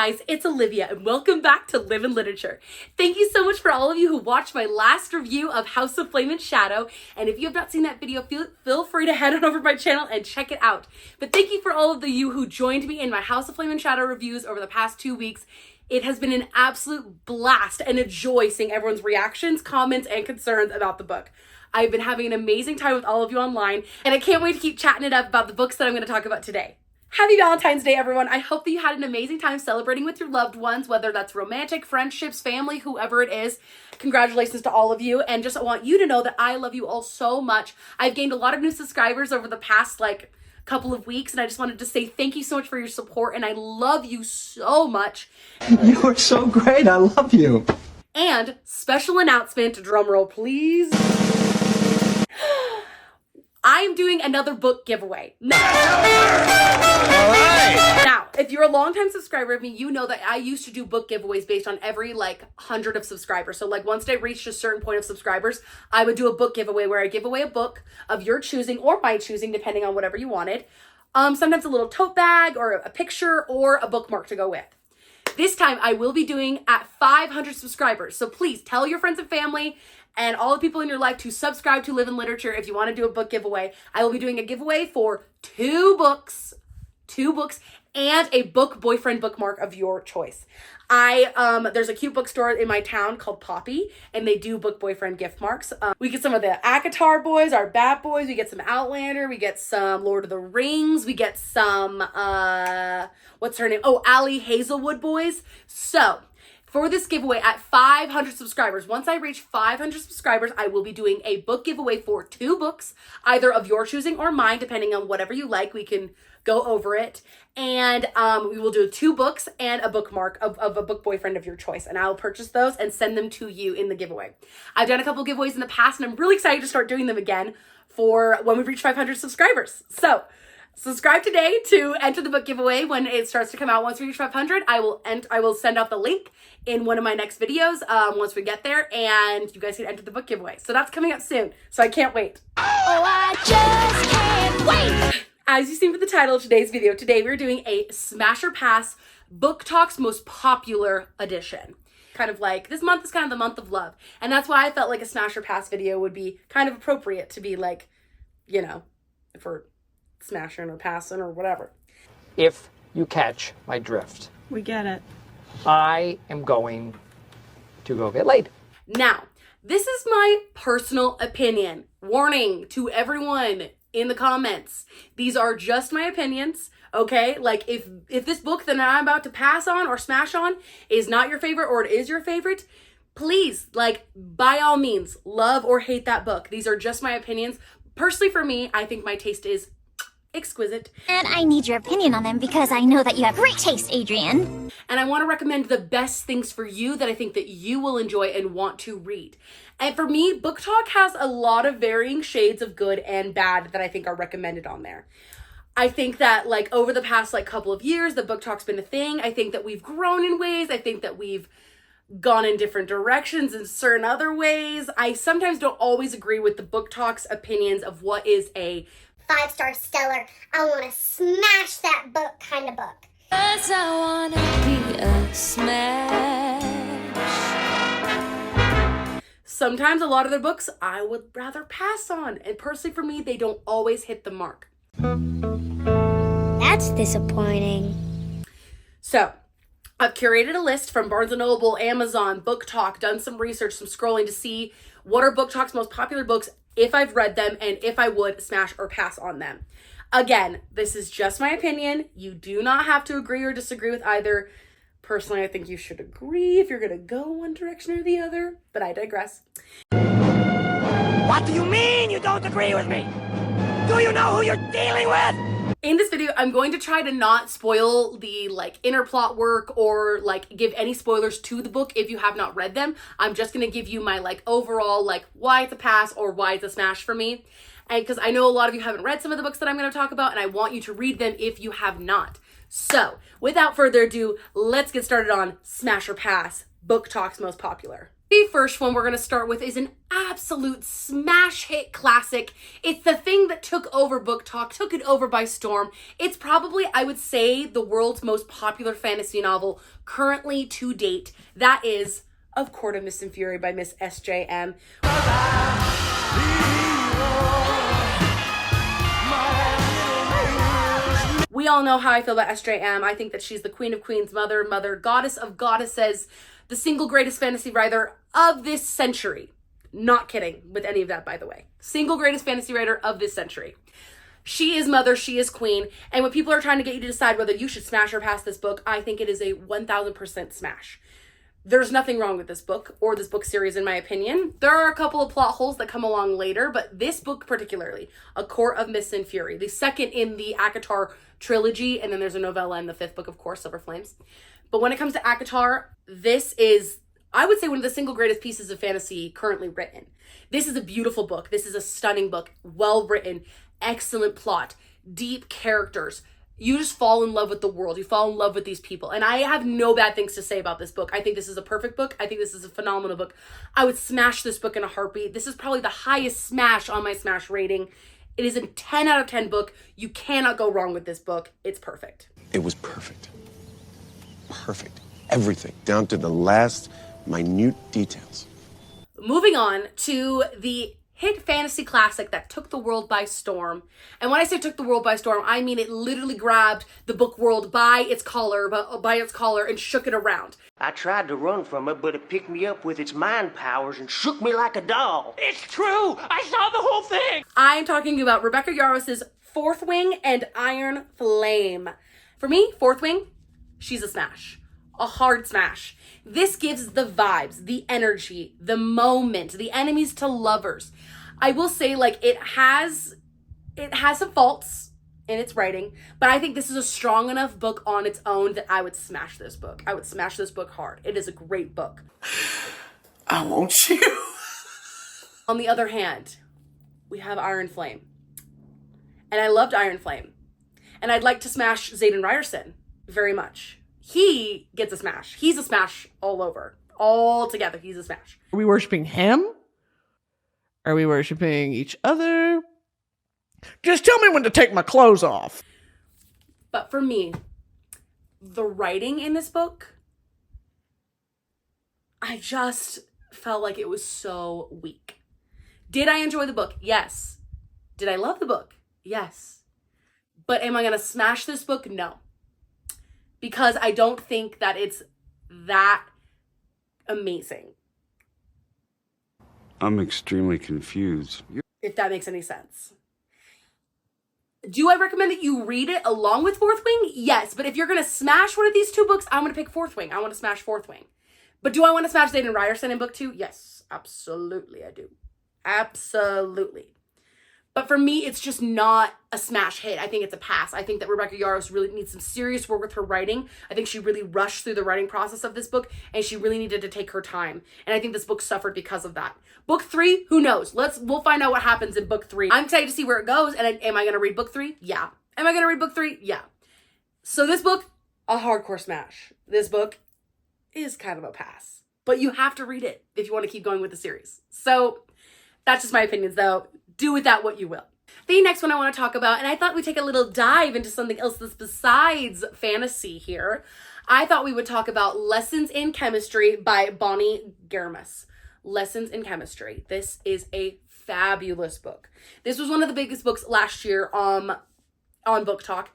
guys, it's Olivia and welcome back to Live in Literature. Thank you so much for all of you who watched my last review of House of Flame and Shadow, and if you have not seen that video, feel free to head on over to my channel and check it out. But thank you for all of you who joined me in my House of Flame and Shadow reviews over the past 2 weeks. It has been an absolute blast and a joy seeing everyone's reactions, comments, and concerns about the book. I've been having an amazing time with all of you online, and I can't wait to keep chatting it up about the books that I'm going to talk about today. Happy Valentine's Day, everyone. I hope that you had an amazing time celebrating with your loved ones, whether that's romantic, friendships, family, whoever it is. Congratulations to all of you. And just want you to know that I love you all so much. I've gained a lot of new subscribers over the past couple of weeks, and I just wanted to say thank you so much for your support, and I love you so much. You are so great. I love you. And special announcement, drumroll please. I'm doing another book giveaway. Now, if you're a longtime subscriber of me, you know that I used to do book giveaways based on every 100 of subscribers. So once I reached a certain point of subscribers, I would do a book giveaway where I give away a book of your choosing or my choosing, depending on whatever you wanted. Sometimes a little tote bag or a picture or a bookmark to go with. This time I will be doing at 500 subscribers. So please tell your friends and family and all the people in your life to subscribe to Live in Literature if you want to do a book giveaway. I will be doing a giveaway for two books, and a book boyfriend bookmark of your choice. There's a cute bookstore in my town called Poppy, and they do book boyfriend gift marks. We get some of the ACOTAR boys, our Bat Boys, we get some Outlander, we get some Lord of the Rings, we get some, what's her name? Oh, Allie Hazelwood boys. So, for this giveaway at 500 subscribers, once I reach 500 subscribers, I will be doing a book giveaway for two books, either of your choosing or mine, depending on whatever you like. We can go over it. And we will do 2 books and a bookmark of a book boyfriend of your choice. And I'll purchase those and send them to you in the giveaway. I've done a couple giveaways in the past, and I'm really excited to start doing them again for when we reach 500 subscribers. So, subscribe today to enter the book giveaway when it starts to come out. Once we reach 500, I will send out the link in one of my next videos once we get there, and you guys can enter the book giveaway. So that's coming up soon, so I can't wait. Oh, I just can't wait! As you've seen from the title of today's video, today we're doing a Smash or Pass Booktok's most popular edition. Kind of this month is kind of the month of love, and that's why I felt like a Smash or Pass video would be kind of appropriate to be if we're smashing or passing or whatever. If you catch my drift. We get it. I am going to go get laid. Now, this is my personal opinion. Warning to everyone in the comments. These are just my opinions, okay? If this book that I'm about to pass on or smash on is not your favorite or it is your favorite, please, by all means, love or hate that book. These are just my opinions. Personally, for me, I think my taste is exquisite. And I need your opinion on them because I know that you have great taste, Adrian. And I want to recommend the best things for you that I think that you will enjoy and want to read. And for me, Booktok has a lot of varying shades of good and bad that I think are recommended on there. I think that over the past couple of years, the Booktok's been a thing. I think that we've grown in ways. I think that we've gone in different directions in certain other ways. I sometimes don't always agree with the Booktok's opinions of what is a 5-star stellar, I want to smash that book kind of book. 'Cause I want to be a smash. Sometimes a lot of their books I would rather pass on. And personally for me, they don't always hit the mark. That's disappointing. So, I've curated a list from Barnes & Noble, Amazon, Booktok, done some research, some scrolling to see what are Booktok's most popular books, if I've read them, and if I would smash or pass on them. Again, this is just my opinion. You do not have to agree or disagree with either. Personally, I think you should agree if you're going to go one direction or the other, but I digress. What do you mean you don't agree with me? Do you know who you're dealing with? In this video, I'm going to try to not spoil the inner plot work or give any spoilers to the book if you have not read them. I'm just going to give you my overall why it's a pass or why it's a smash for me. And because I know a lot of you haven't read some of the books that I'm going to talk about, and I want you to read them if you have not. So, without further ado, let's get started on Smash or Pass, Booktok's most popular. The first one we're going to start with is an absolute smash hit classic. It's the thing that took over Booktok, took it over by storm. It's probably, I would say, the world's most popular fantasy novel currently to date. That is Of Court of Mist and Fury by Miss SJM. We all know how I feel about SJM. I think that she's the queen of queens, mother, goddess of goddesses, the single greatest fantasy writer of this century. Not kidding with any of that, by the way. Single greatest fantasy writer of this century. She is mother, she is queen. And when people are trying to get you to decide whether you should smash or pass this book, I think it is a 1000% smash. There's nothing wrong with this book or this book series, in my opinion. There are a couple of plot holes that come along later, but this book particularly, A Court of Mist and Fury, the second in the ACOTAR trilogy, and then there's a novella in the fifth book, of course, Silver Flames. But when it comes to ACOTAR, this is, I would say, one of the single greatest pieces of fantasy currently written. This is a beautiful book. This is a stunning book, well written, excellent plot, deep characters. You just fall in love with the world. You fall in love with these people. And I have no bad things to say about this book. I think this is a perfect book. I think this is a phenomenal book. I would smash this book in a heartbeat. This is probably the highest smash on my smash rating. It is a 10 out of 10 book. You cannot go wrong with this book. It's perfect. It was perfect. Perfect. Everything, down to the last minute details. Moving on to the hit fantasy classic that took the world by storm. And when I say took the world by storm, I mean it literally grabbed the book world by its collar and shook it around. I tried to run from it, but it picked me up with its mind powers and shook me like a doll. It's true! I saw the whole thing! I'm talking about Rebecca Yarros's Fourth Wing and Iron Flame. For me, Fourth Wing, she's a smash. A hard smash. This gives the vibes, the energy, the moment, the enemies to lovers. I will say, like, it has some faults in its writing, but I think this is a strong enough book on its own that I would smash this book. I would smash this book hard. It is a great book. I want you. On the other hand, we have Iron Flame. And I loved Iron Flame. And I'd like to smash Zayden Ryerson very much. He gets a smash. He's a smash all over. All together, he's a smash. Are we worshiping him? Are we worshiping each other? Just tell me when to take my clothes off. But for me, the writing in this book, I just felt like it was so weak. Did I enjoy the book? Yes. Did I love the book? Yes. But am I going to smash this book? No. Because I don't think that it's that amazing. I'm extremely confused. If that makes any sense. Do I recommend that you read it along with Fourth Wing? Yes, but if you're going to smash one of these two books, I'm going to pick Fourth Wing. I want to smash Fourth Wing. But do I want to smash Zayden Ryerson in book 2? Yes, absolutely I do. Absolutely. But for me, it's just not a smash hit. I think it's a pass. I think that Rebecca Yarros really needs some serious work with her writing. I think she really rushed through the writing process of this book, and she really needed to take her time. And I think this book suffered because of that. Book 3, who knows? We'll find out what happens in book 3. I'm excited to see where it goes. And am I going to read book 3? Yeah. Am I going to read book 3? Yeah. So this book, a hardcore smash. This book is kind of a pass. But you have to read it if you want to keep going with the series. So that's just my opinions, though. Do with that what you will. The next one I want to talk about, and I thought we'd take a little dive into something else that's besides fantasy here. I thought we would talk about Lessons in Chemistry by Bonnie Garmus. Lessons in Chemistry. This is a fabulous book. This was one of the biggest books last year on Booktok.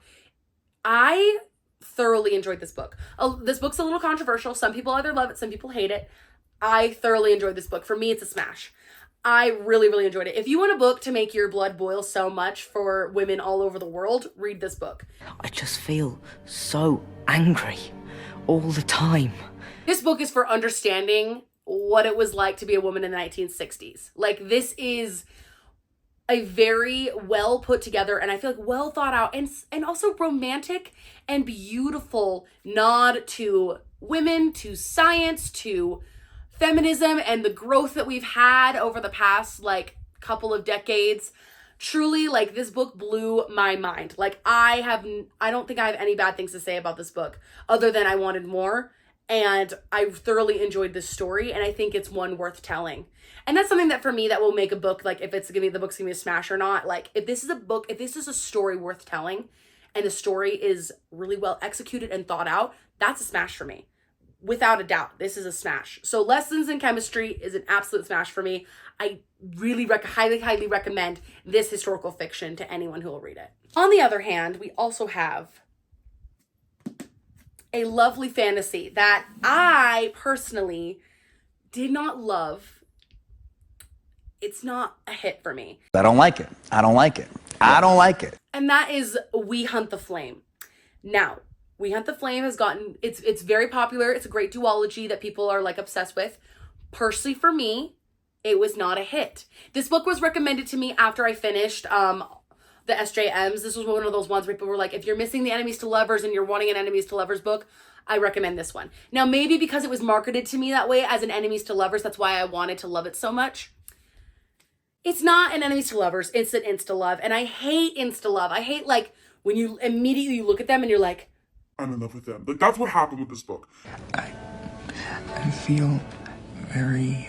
I thoroughly enjoyed this book. This book's a little controversial. Some people either love it, some people hate it. I thoroughly enjoyed this book. For me, it's a smash. I really, really enjoyed it. If you want a book to make your blood boil so much for women all over the world, read this book. I just feel so angry all the time. This book is for understanding what it was like to be a woman in the 1960s. Like, this is a very well put together, and I feel like well thought out, and also romantic and beautiful nod to women, to science, to feminism, and the growth that we've had over the past like couple of decades. Truly, like, this book blew my mind. Like, I don't think I have any bad things to say about this book other than I wanted more. And I thoroughly enjoyed this story, and I think it's one worth telling. And that's something that for me that will make a book, like if it's gonna be, the book's gonna be a smash or not. Like if this is a book, if this is a story worth telling and the story is really well executed and thought out, that's a smash for me. Without a doubt, this is a smash. So Lessons in Chemistry is an absolute smash for me. I really highly recommend this historical fiction to anyone who will read it. On the other hand, we also have a lovely fantasy that I personally did not love. It's not a hit for me. I don't like it. I don't like it. I don't like it. And that is We Hunt the Flame. Now, We Hunt the Flame has gotten, it's very popular. It's a great duology that people are like obsessed with. Personally, for me, it was not a hit. This book was recommended to me after I finished the SJMs. This was one of those ones where people were like, if you're missing the enemies to lovers and you're wanting an enemies to lovers book, I recommend this one. Now, maybe because it was marketed to me that way as an enemies to lovers, that's why I wanted to love it so much. It's not an enemies to lovers, it's an insta-love. And I hate insta-love. I hate like when you immediately look at them and you're like, I'm in love with them. Like that's what happened with this book. I feel very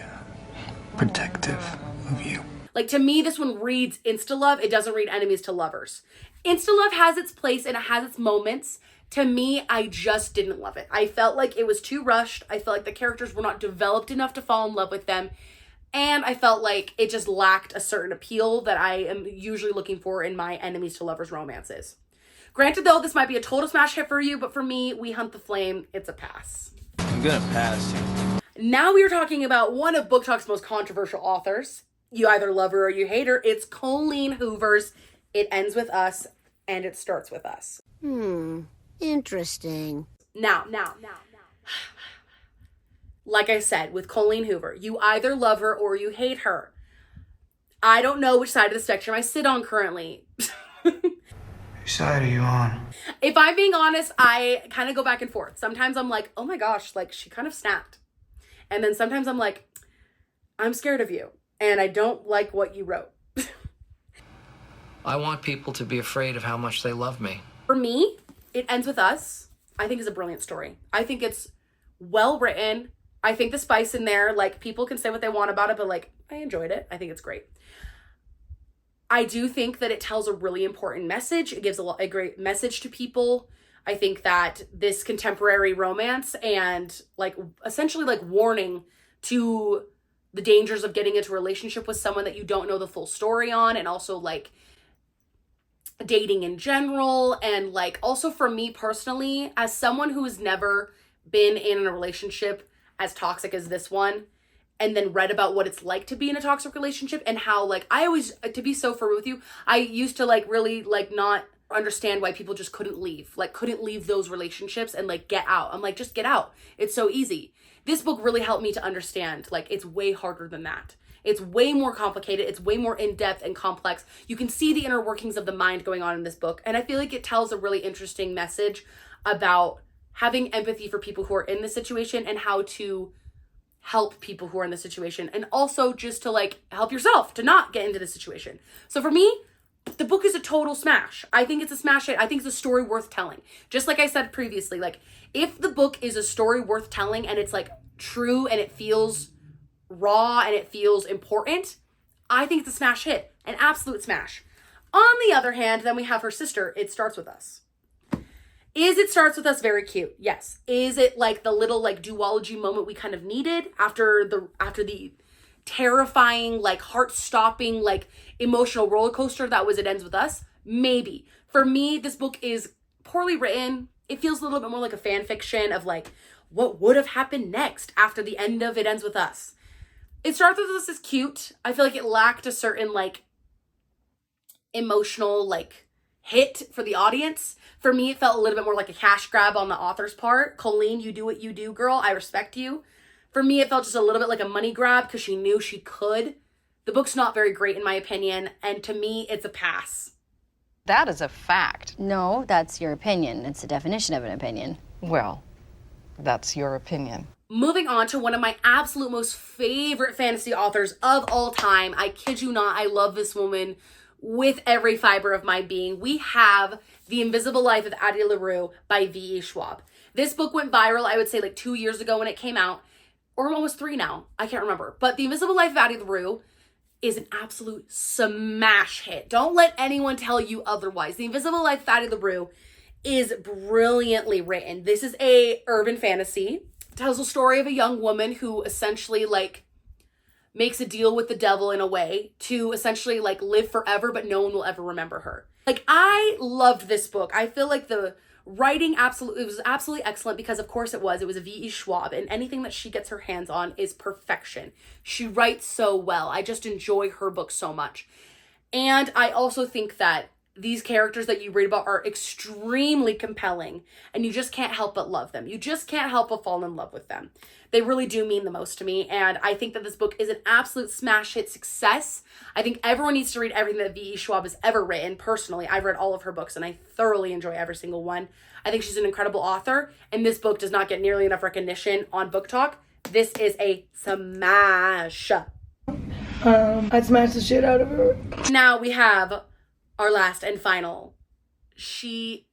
protective of you. like to me, this one reads insta-love. It doesn't read enemies to lovers. Insta-love has its place and it has its moments. To me, I just didn't love it. I felt like it was too rushed. I felt like the characters were not developed enough to fall in love with them. And I felt like it just lacked a certain appeal that I am usually looking for in my enemies to lovers romances. Granted, though, this might be a total smash hit for you, but for me, We Hunt the Flame, it's a pass. I'm gonna pass. Now we are talking about one of Booktok's most controversial authors. You either love her or you hate her. It's Colleen Hoover's It Ends With Us, and It Starts With Us. Interesting. Now. Like I said, with Colleen Hoover, you either love her or you hate her. I don't know which side of the spectrum I sit on currently. Which side are you on? If I'm being honest, I kind of go back and forth. Sometimes I'm like, oh my gosh, like she kind of snapped. And then sometimes I'm like, I'm scared of you and I don't like what you wrote. I want people to be afraid of how much they love me. For me, It Ends With Us, I think is a brilliant story. I think it's well written. I think the spice in there, like people can say what they want about it, but like I enjoyed it. I think it's great. I do think that it tells a really important message. It gives a great message to people. I think that this contemporary romance and like essentially like warning to the dangers of getting into a relationship with someone that you don't know the full story on, and also like dating in general. And like also for me personally, as someone who has never been in a relationship as toxic as this one, and then read about what it's like to be in a toxic relationship and how like I always, to be so fair with you, I used to like really like not understand why people just couldn't leave those relationships and like get out. I'm like, just get out. It's so easy. This book really helped me to understand like it's way harder than that. It's way more complicated. It's way more in-depth and complex. You can see the inner workings of the mind going on in this book. And I feel like it tells a really interesting message about having empathy for people who are in this situation and how to help people who are in this situation, and also just to like help yourself to not get into this situation. So for me, the book is a total smash. I think it's a smash hit. I think it's a story worth telling. Just like I said previously, like if the book is a story worth telling and it's like true and it feels raw and it feels important, I think it's a smash hit, an absolute smash. On the other hand, then we have her sister, It Starts With Us. Is It Starts With Us very cute? Yes. Is it like the little like duology moment we kind of needed after the terrifying, like heart-stopping, like emotional roller coaster that was It Ends With Us? Maybe. For me, this book is poorly written. It feels a little bit more like a fan fiction of like what would have happened next after the end of It Ends With Us. It Starts With Us is cute. I feel like it lacked a certain like emotional like hit for the audience. For me, it felt a little bit more like a cash grab on the author's part. Colleen, you do what you do, girl. I respect you. For me, it felt just a little bit like a money grab because she knew she could. The book's not very great in my opinion, and to me, it's a pass. That is a fact. No, that's your opinion. It's the definition of an opinion. Well, that's your opinion. Moving on to one of my absolute most favorite fantasy authors of all time. I kid you not, I love this woman with every fiber of my being. We have The Invisible Life of Addie LaRue by V.E. Schwab. This book went viral, I would say like 2 years ago when it came out, or almost 3 now. I can't remember. But The Invisible Life of Addie LaRue is an absolute smash hit. Don't let anyone tell you otherwise. The Invisible Life of Addie LaRue is brilliantly written. This is a urban fantasy. It tells the story of a young woman who essentially like makes a deal with the devil in a way to essentially like live forever, but no one will ever remember her. Like, I loved this book. I feel like the writing it was absolutely excellent because of course it was a V.E. Schwab, and anything that she gets her hands on is perfection. She writes so well. I just enjoy her book so much. And I also think that these characters that you read about are extremely compelling, and you just can't help but love them. You just can't help but fall in love with them. They really do mean the most to me, and I think that this book is an absolute smash hit success. I think everyone needs to read everything that V.E. Schwab has ever written. Personally, I've read all of her books, and I thoroughly enjoy every single one. I think she's an incredible author, and this book does not get nearly enough recognition on Booktok. This is a smash. I'd smash the shit out of her. Now we have our last and final. This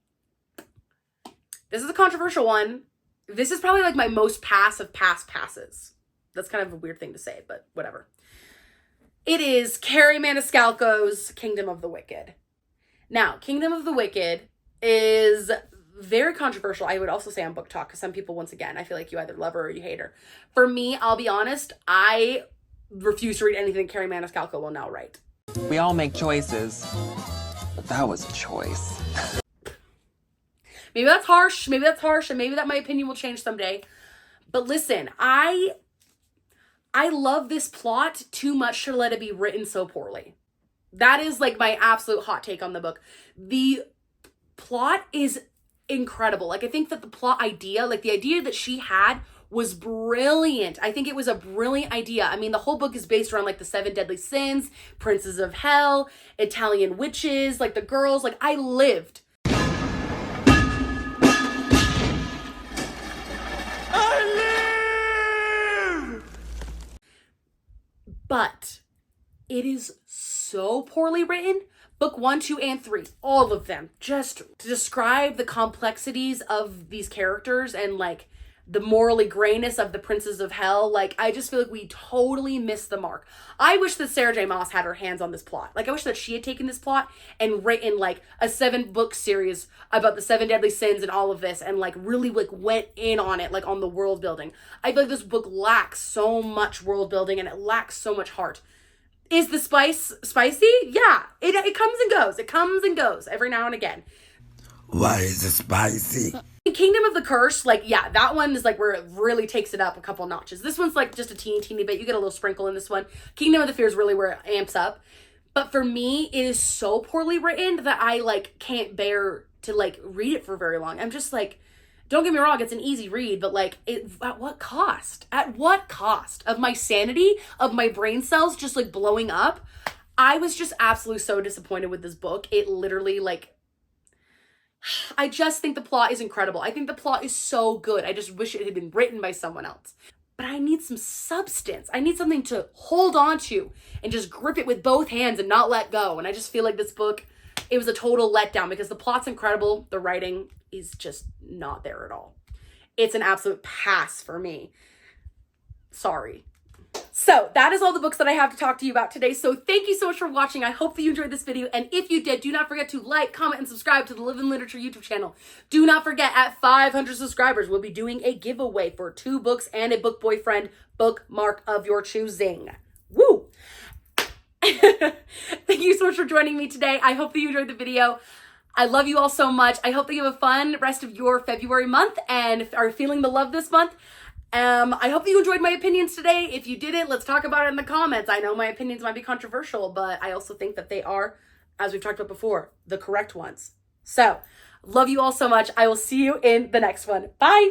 is a controversial one. This is probably like my most pass of past passes. That's kind of a weird thing to say, but whatever. It is Carrie Maniscalco's Kingdom of the Wicked. Now, Kingdom of the Wicked is very controversial, I would also say, on Booktok, because some people, once again, I feel like you either love her or you hate her. For me, I'll be honest, I refuse to read anything Carrie Maniscalco will now write. We all make choices, but that was a choice. Maybe that's harsh, and maybe that my opinion will change someday. But listen, I love this plot too much to let it be written so poorly. That is like my absolute hot take on the book. The plot is incredible. Like, I think that the plot idea, like the idea that she had, was brilliant. I think it was a brilliant idea. I mean, the whole book is based around like the 7 deadly sins, princes of hell, Italian witches, like the girls. Like, I lived. But it is so poorly written. Book 1, 2, and 3, all of them, just to describe the complexities of these characters and like the morally grayness of the princes of hell. Like, I just feel like we totally missed the mark. I wish that Sarah J. Maas had her hands on this plot. Like, I wish that she had taken this plot and written like a 7-book series about the 7 deadly sins and all of this, and like really like went in on it, like on the world building. I feel like this book lacks so much world building and it lacks so much heart. Is the spice spicy? Yeah, it comes and goes. It comes and goes every now and again. Why is it spicy? Kingdom of the Curse, like, yeah, that one is like where it really takes it up a couple notches. This one's like just a teeny bit. You get a little sprinkle in this one. Kingdom of the Fear is really where it amps up. But for me, it is so poorly written that I like can't bear to like read it for very long. I'm just like, don't get me wrong, it's an easy read, but like, at what cost? At what cost? Of my sanity, of my brain cells just like blowing up? I was just absolutely so disappointed with this book. It literally like, I just think the plot is incredible. I think the plot is so good. I just wish it had been written by someone else. But I need some substance. I need something to hold on to and just grip it with both hands and not let go. And I just feel like this book, it was a total letdown because the plot's incredible. The writing is just not there at all. It's an absolute pass for me. Sorry. So that is all the books that I have to talk to you about today. So thank you so much for watching. I hope that you enjoyed this video. And if you did, do not forget to like, comment, and subscribe to the Live in Literature YouTube channel. Do not forget, at 500 subscribers, we'll be doing a giveaway for 2 books and a book boyfriend bookmark of your choosing. Woo! Thank you so much for joining me today. I hope that you enjoyed the video. I love you all so much. I hope that you have a fun rest of your February month and are feeling the love this month. I hope that you enjoyed my opinions today. If you didn't, let's talk about it in the comments. I know my opinions might be controversial, but I also think that they are, as we've talked about before, the correct ones. So, love you all so much. I will see you in the next one. Bye!